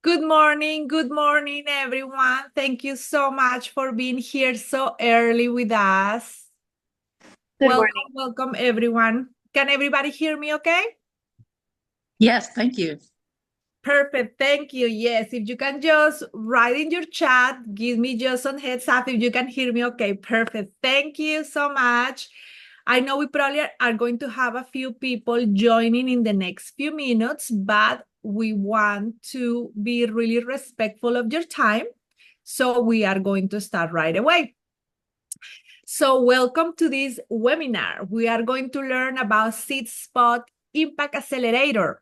Good morning, everyone. Thank you so much for being here so early with us. Good morning. Welcome, everyone. Can everybody hear me okay? Yes, thank you. Perfect, thank you. Yes, if you can just write in your chat, give me just some heads up if you can hear me okay. Perfect, thank you so much. I know we probably are going to have a few people joining in the next few minutes, but we want to be really respectful of your time. So we are going to start right away. So welcome to this webinar. We are going to learn about SeedSpot Impact Accelerator.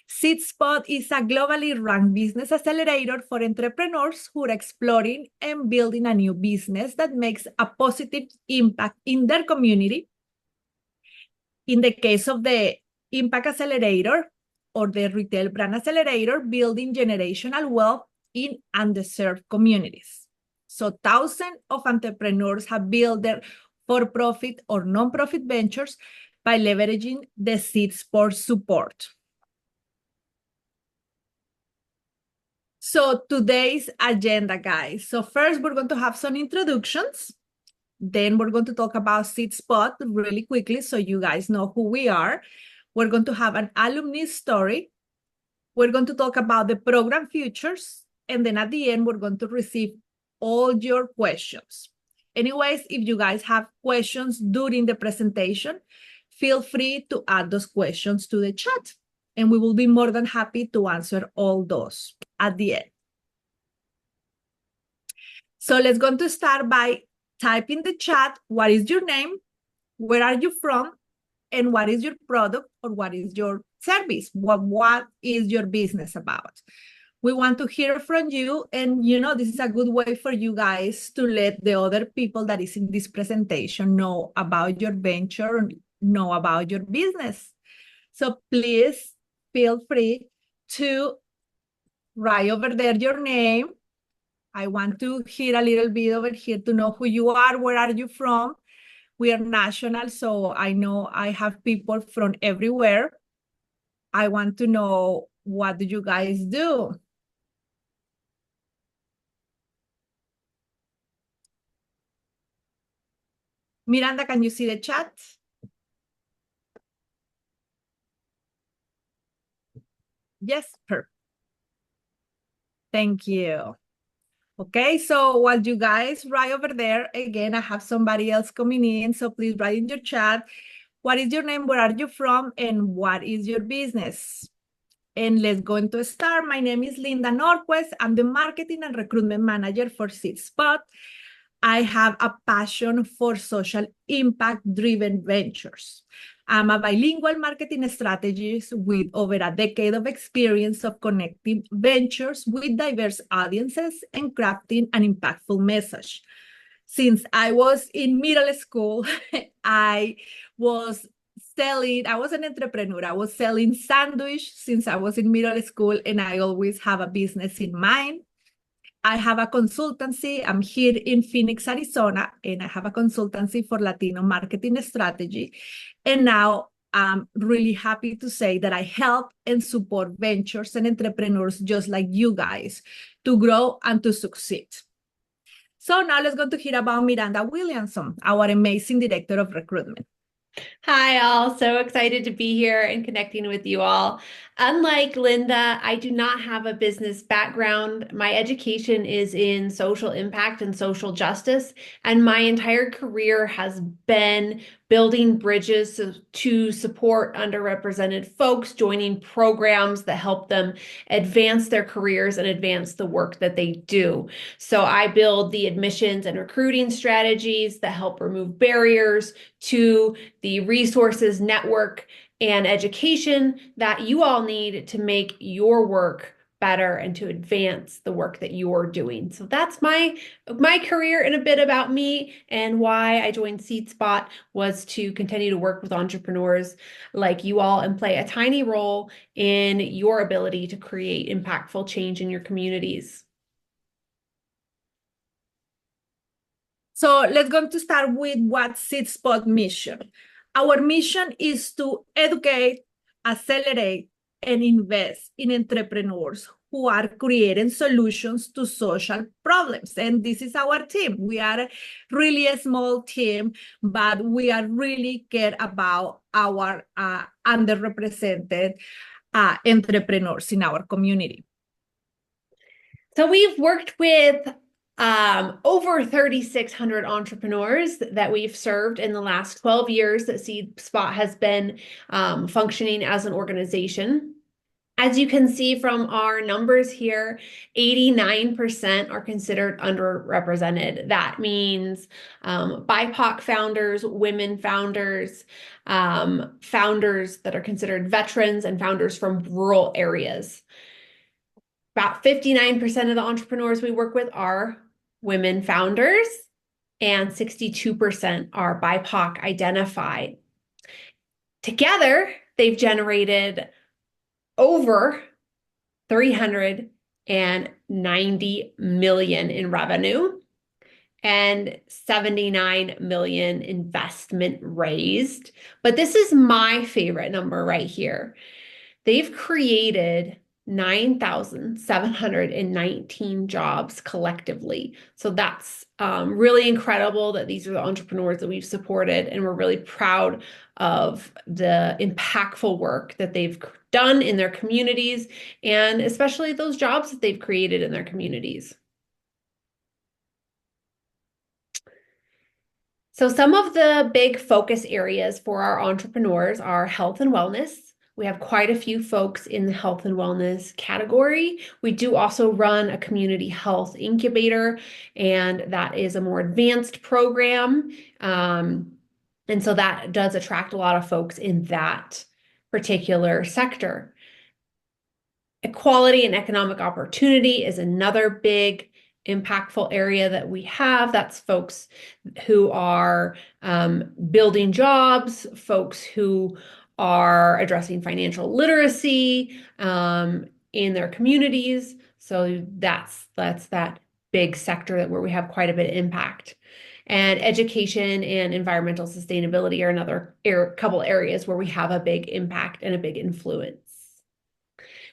SeedSpot is a globally run business accelerator for entrepreneurs who are exploring and building a new business that makes a positive impact in their community. In the case of the Impact Accelerator or the Retail Brand Accelerator, building generational wealth in underserved communities. So thousands of entrepreneurs have built their for-profit or non-profit ventures by leveraging the SeedSpot support. So today's agenda, guys. So first, we're going to have some introductions. Then we're going to talk about SeedSpot really quickly so you guys know who we are. We're going to have an alumni story. We're going to talk about the program futures. And then at the end, we're going to receive all your questions. Anyways, if you guys have questions during the presentation, feel free to add those questions to the chat. And we will be more than happy to answer all those at the end. So let's go to start by type in the chat, what is your name, where are you from, and what is your product or what is your service? What is your business about? We want to hear from you, and this is a good way for you guys to let the other people that is in this presentation know about your venture, know about your business. So please feel free to write over there your name. I want to hear a little bit over here to know who you are, where are you from. We are national, so I know I have people from everywhere. I want to know, what do you guys do? Miranda, can you see the chat? Yes, perfect. Thank you. Okay, so while you guys write over there, again, I have somebody else coming in, so please write in your chat, what is your name, where are you from, and what is your business? And let's go into start. My name is Linda Norquest. I'm the marketing and recruitment manager for SeedSpot. I have a passion for social impact-driven ventures. I'm a bilingual marketing strategist with over a decade of experience of connecting ventures with diverse audiences and crafting an impactful message. Since I was in middle school, I was an entrepreneur. I was selling sandwich since I was in middle school, and I always have a business in mind. I have a consultancy. I'm here in Phoenix, Arizona, and I have a consultancy for Latino marketing strategy. And now I'm really happy to say that I help and support ventures and entrepreneurs just like you guys to grow and to succeed. So now let's go to hear about Miranda Williamson, our amazing director of recruitment. Hi, all. So excited to be here and connecting with you all. Unlike Linda, I do not have a business background. My education is in social impact and social justice, and my entire career has been building bridges to support underrepresented folks, joining programs that help them advance their careers and advance the work that they do. So I build the admissions and recruiting strategies that help remove barriers to the resources, network, and education that you all need to make your work better and to advance the work that you're doing. So that's my career and a bit about me, and why I joined SeedSpot was to continue to work with entrepreneurs like you all and play a tiny role in your ability to create impactful change in your communities. So let's go to start with what SeedSpot mission. Our mission is to educate, accelerate, and invest in entrepreneurs who are creating solutions to social problems. And this is our team. We are really a small team, but we are really care about our underrepresented entrepreneurs in our community. So we've worked with over 3,600 entrepreneurs that we've served in the last 12 years that Seed Spot has been functioning as an organization. As you can see from our numbers here, 89% are considered underrepresented. That means BIPOC founders, women founders, founders that are considered veterans, and founders from rural areas. About 59% of the entrepreneurs we work with are women founders, and 62% are BIPOC identified. Together, they've generated over 390 million in revenue and 79 million investment raised. But this is my favorite number right here. They've created 9,719 jobs collectively. So that's really incredible that these are the entrepreneurs that we've supported, and we're really proud of the impactful work that they've done in their communities, and especially those jobs that they've created in their communities. So some of the big focus areas for our entrepreneurs are health and wellness. We have quite a few folks in the health and wellness category. We do also run a community health incubator, and that is a more advanced program. And so that does attract a lot of folks in that particular sector. Equality and economic opportunity is another big impactful area that we have. That's folks who are building jobs, folks who are addressing financial literacy in their communities. So that's that big sector where we have quite a bit of impact. And education and environmental sustainability are another couple areas where we have a big impact and a big influence.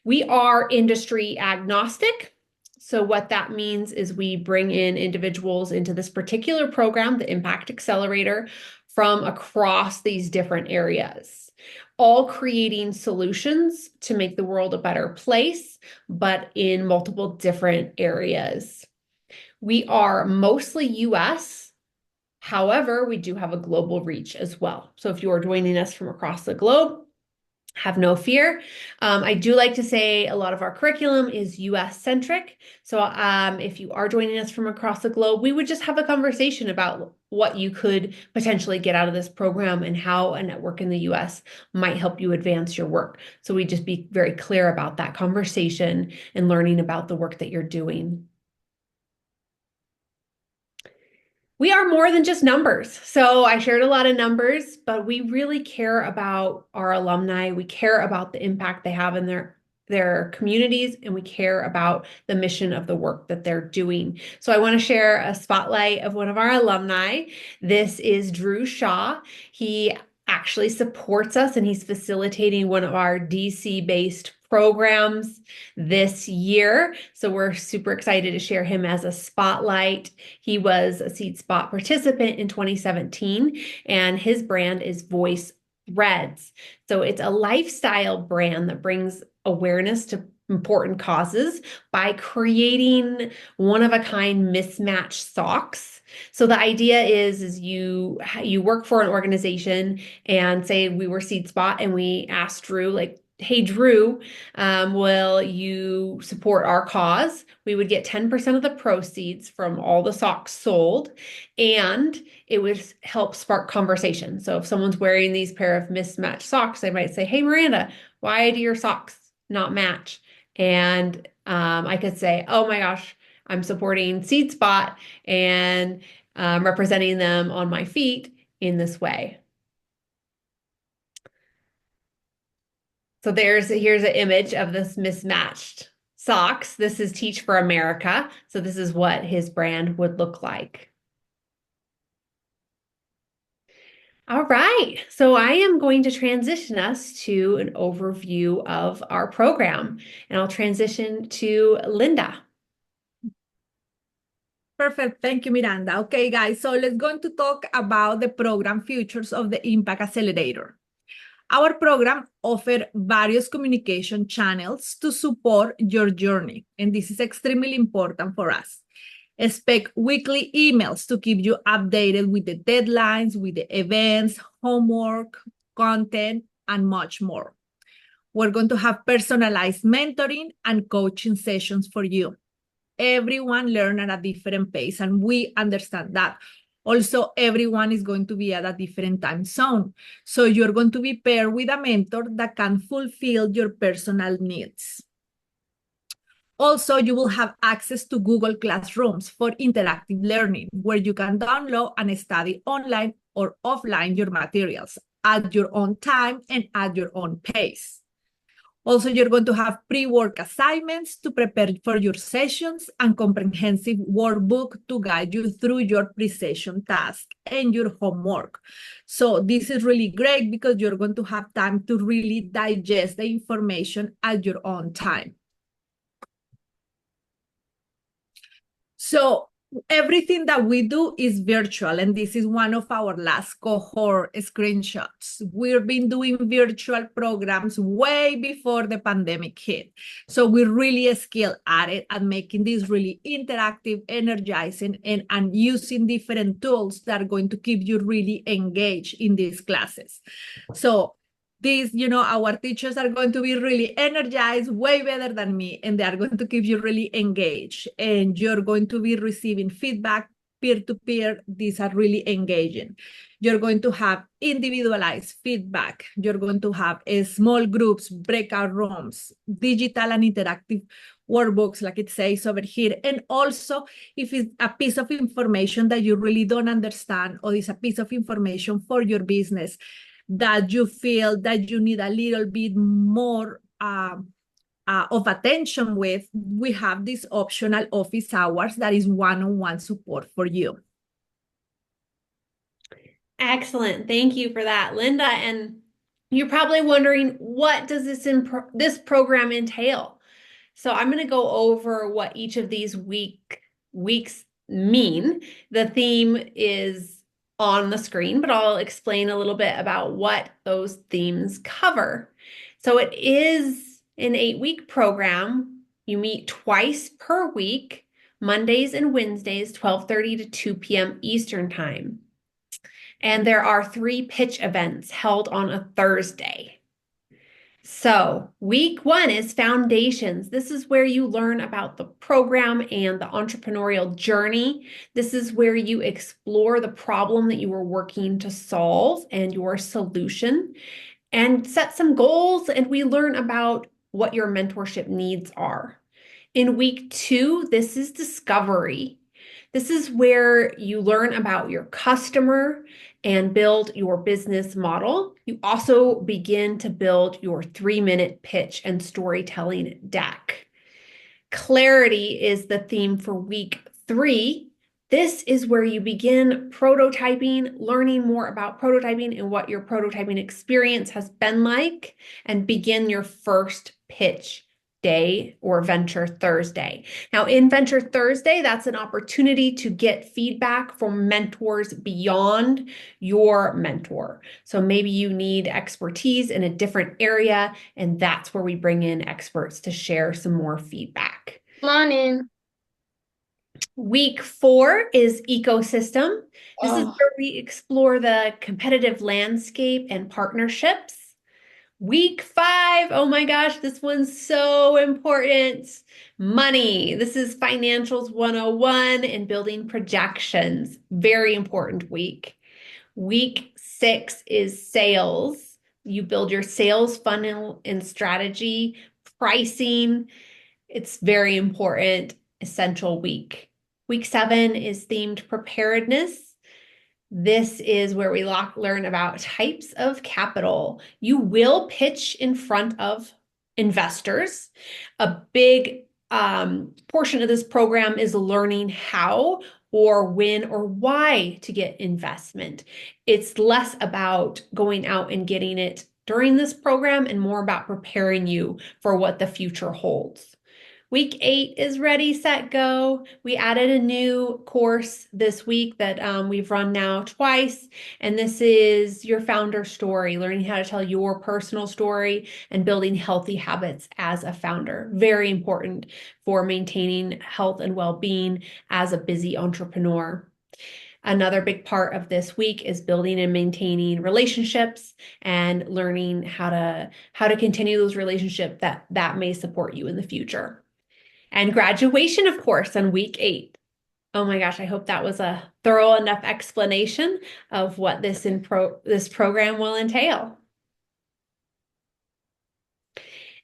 We are industry agnostic. So what that means is we bring in individuals into this particular program, the Impact Accelerator, from across these different areas, all creating solutions to make the world a better place, but in multiple different areas. We are mostly US. However, we do have a global reach as well. So if you are joining us from across the globe, have no fear. I do like to say a lot of our curriculum is US centric. So if you are joining us from across the globe, we would just have a conversation about what you could potentially get out of this program and how a network in the US might help you advance your work. So we just be very clear about that conversation and learning about the work that you're doing. We are more than just numbers. So I shared a lot of numbers, but we really care about our alumni. We care about the impact they have in their communities, and we care about the mission of the work that they're doing. So I want to share a spotlight of one of our alumni. This is Drew Shaw. He actually supports us, and he's facilitating one of our DC-based programs this year. So we're super excited to share him as a spotlight. He was a Seed Spot participant in 2017, and his brand is Voice Threads. So it's a lifestyle brand that brings awareness to important causes by creating one-of-a-kind mismatched socks. So the idea is you work for an organization, and say we were Seed Spot and we asked Drew, like, hey, Drew, will you support our cause? We would get 10% of the proceeds from all the socks sold, and it would help spark conversation. So if someone's wearing these pair of mismatched socks, they might say, hey, Miranda, why do your socks not match? And I could say, oh my gosh, I'm supporting Seed Spot and representing them on my feet in this way. So here's an image of this mismatched socks. This is Teach for America. So this is what his brand would look like. All right, so I am going to transition us to an overview of our program, and I'll transition to Linda. Perfect. Thank you, Miranda. Okay, guys, so let's go to talk about the program features of the Impact Accelerator. Our program offers various communication channels to support your journey, and this is extremely important for us. Expect weekly emails to keep you updated with the deadlines, with the events, homework, content, and much more. We're going to have personalized mentoring and coaching sessions for you. Everyone learns at a different pace, and we understand that. Also, everyone is going to be at a different time zone. So you're going to be paired with a mentor that can fulfill your personal needs. Also, you will have access to Google Classrooms for interactive learning, where you can download and study online or offline your materials at your own time and at your own pace. Also, you're going to have pre-work assignments to prepare for your sessions and comprehensive workbook to guide you through your pre-session task and your homework. So this is really great because you're going to have time to really digest the information at your own time. So everything that we do is virtual, and this is one of our last cohort screenshots. We've been doing virtual programs way before the pandemic hit. So we're really skilled at it and making this really interactive, energizing, and using different tools that are going to keep you really engaged in these classes. So our teachers are going to be really energized, way better than me, and they are going to keep you really engaged. And you're going to be receiving feedback peer-to-peer. These are really engaging. You're going to have individualized feedback. You're going to have small groups, breakout rooms, digital and interactive workbooks, like it says over here. And also, if it's a piece of information that you really don't understand, or it's a piece of information for your business that you feel that you need a little bit more of attention with, we have this optional office hours that is one-on-one support for you. Excellent. Thank you for that, Linda. And you're probably wondering, what does this program entail? So I'm going to go over what each of these weeks mean. The theme is on the screen, but I'll explain a little bit about what those themes cover. So it is an 8-week program. You meet twice per week, Mondays and Wednesdays, 12:30 to 2 p.m. Eastern Time. And there are 3 pitch events held on a Thursday. So week 1 is foundations. This is where you learn about the program and the entrepreneurial journey. This is where you explore the problem that you are working to solve and your solution, and set some goals, and we learn about what your mentorship needs are. In week 2, this is discovery. This is where you learn about your customer and build your business model. You also begin to build your 3-minute pitch and storytelling deck. Clarity is the theme for week 3. This is where you begin prototyping, learning more about prototyping and what your prototyping experience has been like, and begin your first pitch day or Venture Thursday. Now, in Venture Thursday, that's an opportunity to get feedback from mentors beyond your mentor. So maybe you need expertise in a different area, and that's where we bring in experts to share some more feedback. Morning. Week 4 is ecosystem. This is where we explore the competitive landscape and partnerships. Week 5, oh my gosh, this one's so important. Money. This is financials 101 and building projections. Very important week. Week 6 is sales. You build your sales funnel and strategy, pricing. It's very important, essential week. Week 7 is themed preparedness. This is where we learn about types of capital. You will pitch in front of investors. A big portion of this program is learning how or when or why to get investment. It's less about going out and getting it during this program and more about preparing you for what the future holds. Week 8 is ready, set, go. We added a new course this week that we've run now twice, and this is your founder story, learning how to tell your personal story and building healthy habits as a founder. Very important for maintaining health and well-being as a busy entrepreneur. Another big part of this week is building and maintaining relationships and learning how to continue those relationships that may support you in the future. And graduation, of course, on week 8. Oh my gosh, I hope that was a thorough enough explanation of what this program will entail.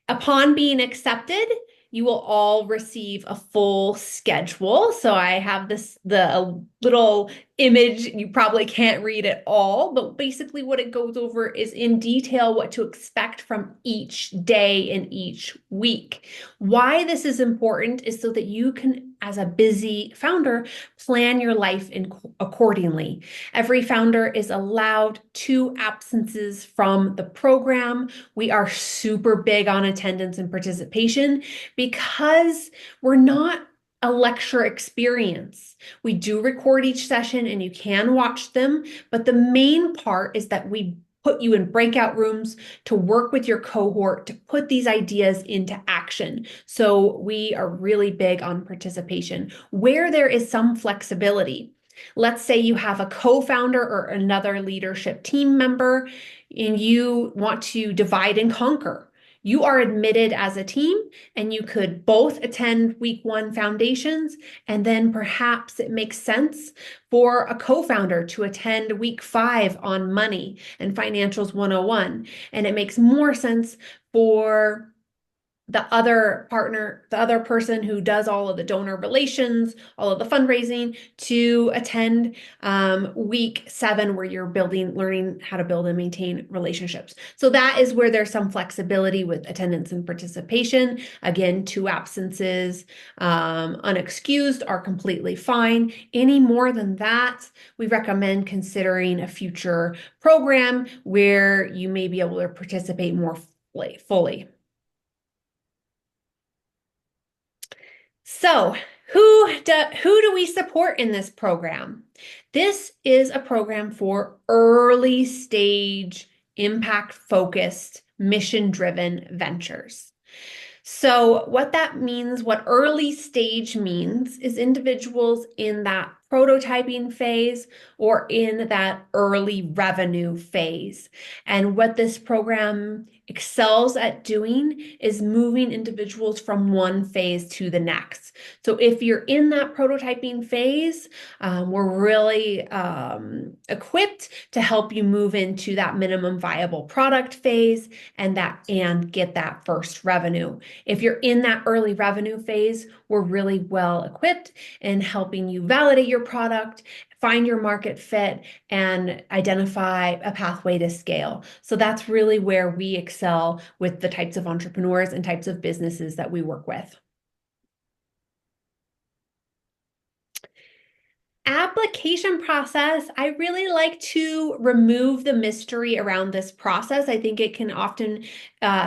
Upon being accepted, you will all receive a full schedule. So I have the little image. You probably can't read it all, but basically what it goes over is in detail what to expect from each day and each week. Why this is important is so that you can, as a busy founder, plan your life accordingly. Every founder is allowed 2 absences from the program. We are super big on attendance and participation because we're not a lecture experience. We do record each session and you can watch them, but the main part is that we put you in breakout rooms to work with your cohort to put these ideas into action. So we are really big on participation. Where there is some flexibility, let's say you have a co-founder or another leadership team member and you want to divide and conquer. You are admitted as a team and you could both attend week 1 foundations, and then perhaps it makes sense for a co-founder to attend week 5 on money and financials 101. And it makes more sense for the other partner, the other person who does all of the donor relations, all of the fundraising, to attend week 7 where you're learning how to build and maintain relationships. So that is where there's some flexibility with attendance and participation. Again, 2 absences, unexcused, are completely fine. Any more than that, we recommend considering a future program where you may be able to participate more fully. So who do we support in this program? This is a program for early stage, impact-focused, mission-driven ventures. So what that means, what early stage means, is individuals in that prototyping phase or in that early revenue phase. And what this program excels at doing is moving individuals from one phase to the next. So if you're in that prototyping phase, we're really equipped to help you move into that minimum viable product phase and get that first revenue. If you're in that early revenue phase, we're really well equipped in helping you validate your product, find your market fit, and identify a pathway to scale. So that's really where we excel with the types of entrepreneurs and types of businesses that we work with. Application process, I really like to remove the mystery around this process. I think it can often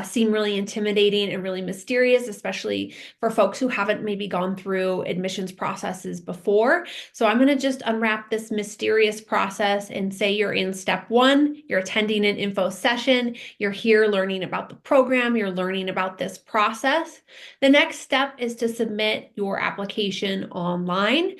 seem really intimidating and really mysterious, especially for folks who haven't maybe gone through admissions processes before. So I'm going to just unwrap this mysterious process and say you're in step 1, you're attending an info session, you're here learning about the program, you're learning about this process. The next step is to submit your application online.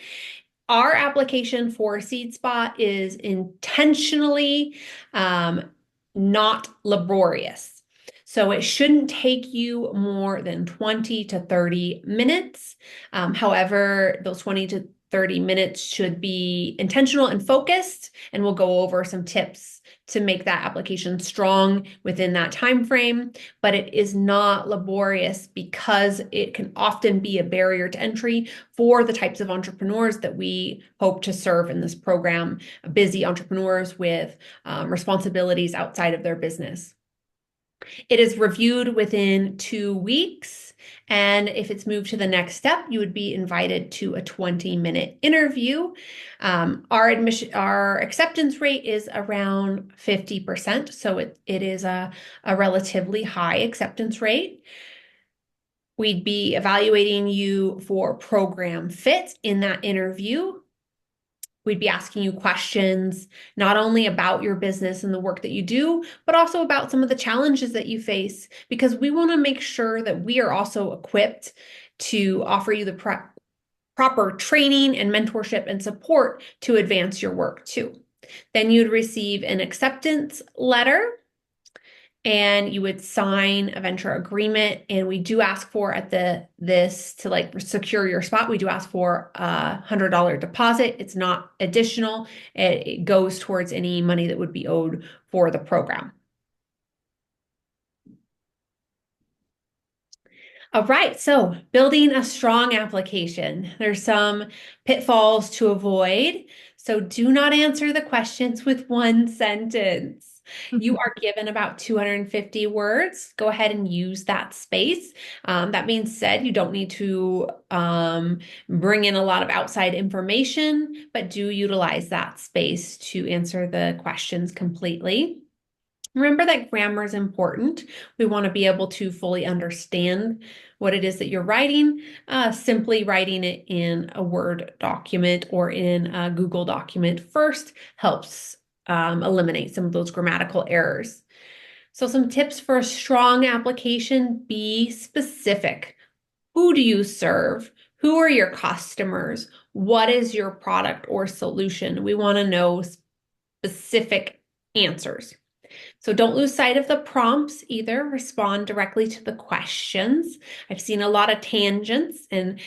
Our application for SeedSpot is intentionally not laborious. So it shouldn't take you more than 20 to 30 minutes. However, those 20 to 30 minutes should be intentional and focused, and we'll go over some tips to make that application strong within that time frame. But it is not laborious because it can often be a barrier to entry for the types of entrepreneurs that we hope to serve in this program, busy entrepreneurs with responsibilities outside of their business. It is reviewed within 2 weeks. And if it's moved to the next step, you would be invited to a 20-minute interview. Our acceptance rate is around 50%, so it is a relatively high acceptance rate. We'd be evaluating you for program fit in that interview. We'd be asking you questions, not only about your business and the work that you do, but also about some of the challenges that you face, because we want to make sure that we are also equipped to offer you the proper training and mentorship and support to advance your work too. Then you'd receive an acceptance letter, and you would sign a venture agreement. And we do ask for this to like secure your spot. We do ask for a $100 deposit. It's not additional. It goes towards any money that would be owed for the program. All right, so building a strong application. There's some pitfalls to avoid. So do not answer the questions with one sentence. You are given about 250 words. Go ahead and use that space. That being said, you don't need to bring in a lot of outside information, but do utilize that space to answer the questions completely. Remember that grammar is important. We want to be able to fully understand what it is that you're writing. Simply writing it in a Word document or in a Google document first helps eliminate some of those grammatical errors. So some tips for a strong application: be specific. Who do you serve? Who are your customers? What is your product or solution? We want to know specific answers. So don't lose sight of the prompts either. Respond directly to the questions. I've seen a lot of tangents and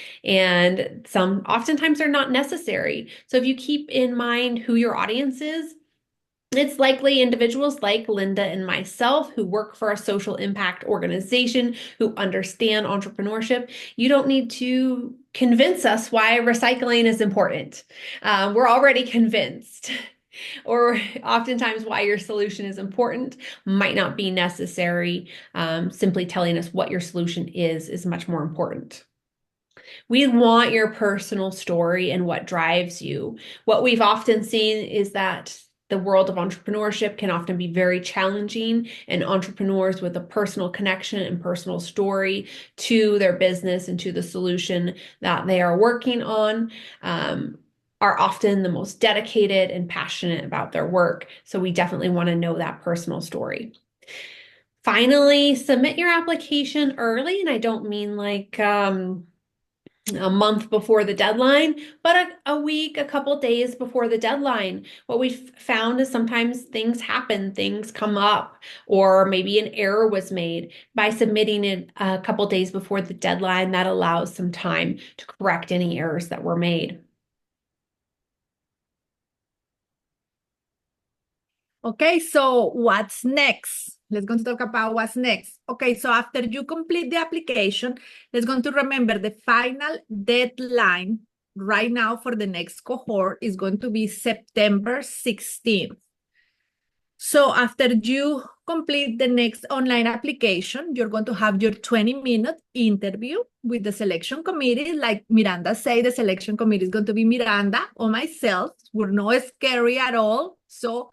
some oftentimes are not necessary. So if you keep in mind who your audience is, it's likely individuals like Linda and myself who work for a social impact organization, who understand entrepreneurship. You don't need to convince us why recycling is important. We're already convinced. Or oftentimes why your solution is important might not be necessary. Simply telling us what your solution is much more important. We want your personal story and what drives you. What we've often seen is that the world of entrepreneurship can often be very challenging, and entrepreneurs with a personal connection and personal story to their business and to the solution that they are working on are often the most dedicated and passionate about their work. So we definitely want to know that personal story. Finally, submit your application early. And I don't mean like a month before the deadline, but a week, a couple days before the deadline. What we've found is sometimes things happen, things come up, or maybe an error was made. By submitting it a couple days before the deadline, that allows some time to correct any errors that were made. Okay, so what's next? Let's going to talk about what's next. Okay, so after you complete the application, let's going to remember the final deadline right now for the next cohort is going to be September 16th. So after you complete the next online application, you're going to have your 20-minute interview with the selection committee. Like Miranda said, the selection committee is going to be Miranda or myself. We're not scary at all. So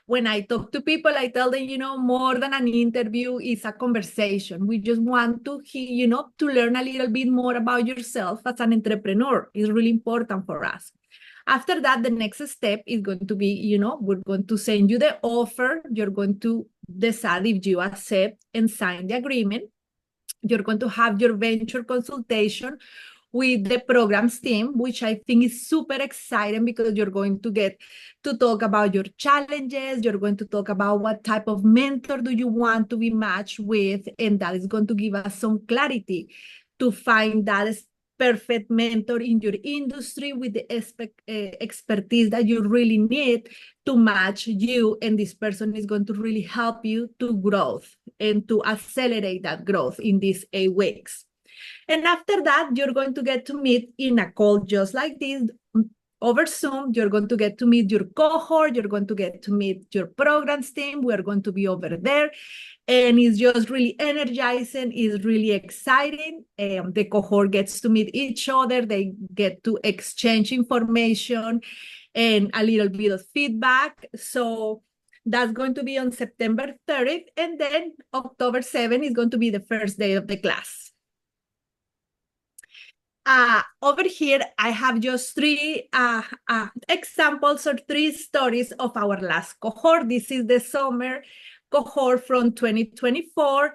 when I talk to people, I tell them, more than an interview is a conversation. We just want to, to learn a little bit more about yourself as an entrepreneur. It's really important for us. After that, the next step is going to be, we're going to send you the offer. You're going to decide if you accept and sign the agreement. You're going to have your venture consultation with the programs team, which I think is super exciting because you're going to get to talk about your challenges. You're going to talk about what type of mentor do you want to be matched with, and that is going to give us some clarity to find that perfect mentor in your industry with the expertise that you really need to match you, and this person is going to really help you to growth and to accelerate that growth in these 8 weeks. And after that, you're going to get to meet in a call just like this over Zoom. You're going to get to meet your cohort. You're going to get to meet your programs team. We're going to be over there. And it's just really energizing. It's really exciting. The cohort gets to meet each other. They get to exchange information and a little bit of feedback. So that's going to be on September 30th. And then October 7th is going to be the first day of the class. Over here, I have just three examples or three stories of our last cohort. This is the summer cohort from 2024.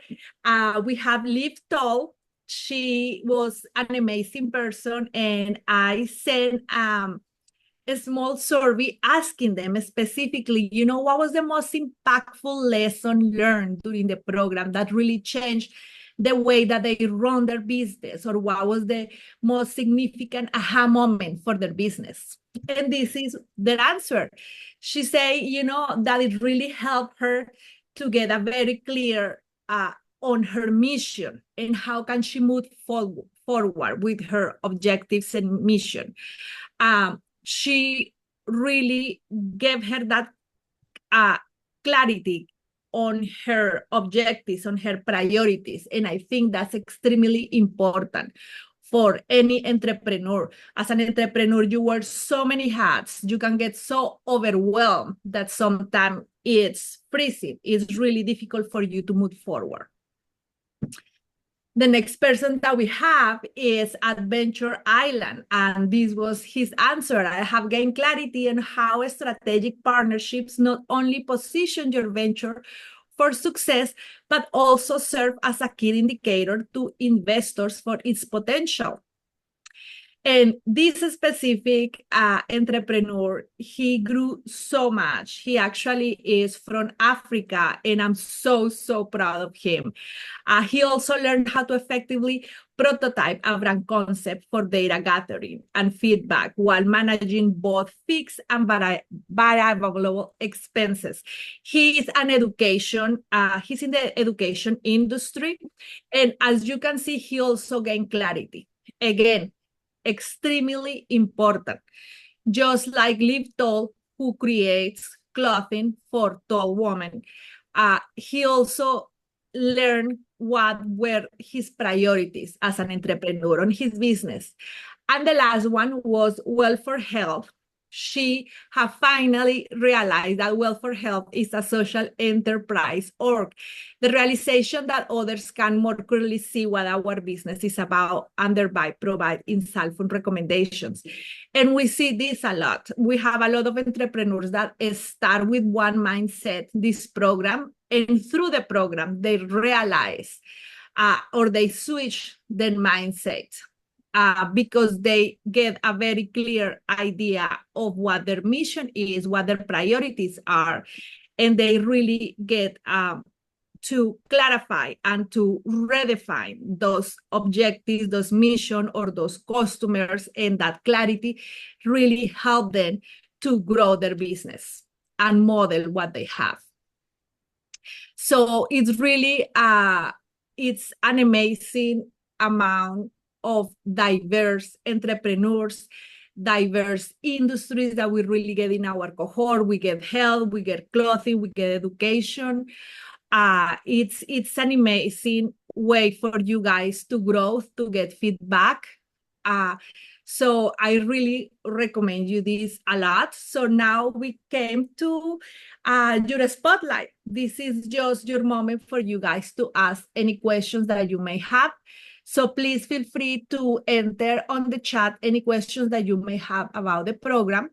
We have Liv Toll. She was an amazing person, and I sent a small survey asking them specifically, what was the most impactful lesson learned during the program that really changed the way that they run their business, or what was the most significant aha moment for their business. And this is their answer. She said, that it really helped her to get a very clear on her mission and how can she move forward with her objectives and mission. She really gave her that clarity on her objectives, on her priorities. And I think that's extremely important for any entrepreneur. As an entrepreneur, you wear so many hats. You can get so overwhelmed that sometimes it's freezing. It's really difficult for you to move forward. The next person that we have is Adventure Island, and this was his answer. I have gained clarity on how strategic partnerships not only position your venture for success, but also serve as a key indicator to investors for its potential. And this specific entrepreneur, he grew so much. He actually is from Africa, and I'm so, so proud of him. He also learned how to effectively prototype a brand concept for data gathering and feedback while managing both fixed and variable expenses. He is he's in the education industry. And as you can see, he also gained clarity. Again, extremely important. Just like Liv Toll, who creates clothing for tall women, he also learned what were his priorities as an entrepreneur on his business. And the last one was Wealth for Health. She has finally realized that Wealth for Health is a social enterprise org. The realization that others can more clearly see what our business is about and thereby provide insightful recommendations. And we see this a lot. We have a lot of entrepreneurs that start with one mindset, this program, and through the program, they realize or they switch their mindset. Because they get a very clear idea of what their mission is, what their priorities are, and they really get to clarify and to redefine those objectives, those mission, or those customers, and that clarity really help them to grow their business and model what they have. So it's really, it's an amazing amount of diverse entrepreneurs, diverse industries that we really get in our cohort. We get health, we get clothing, we get education. It's an amazing way for you guys to grow, to get feedback. So I really recommend you this a lot. So now we came to your spotlight. This is just your moment for you guys to ask any questions that you may have. So please feel free to enter on the chat any questions that you may have about the program.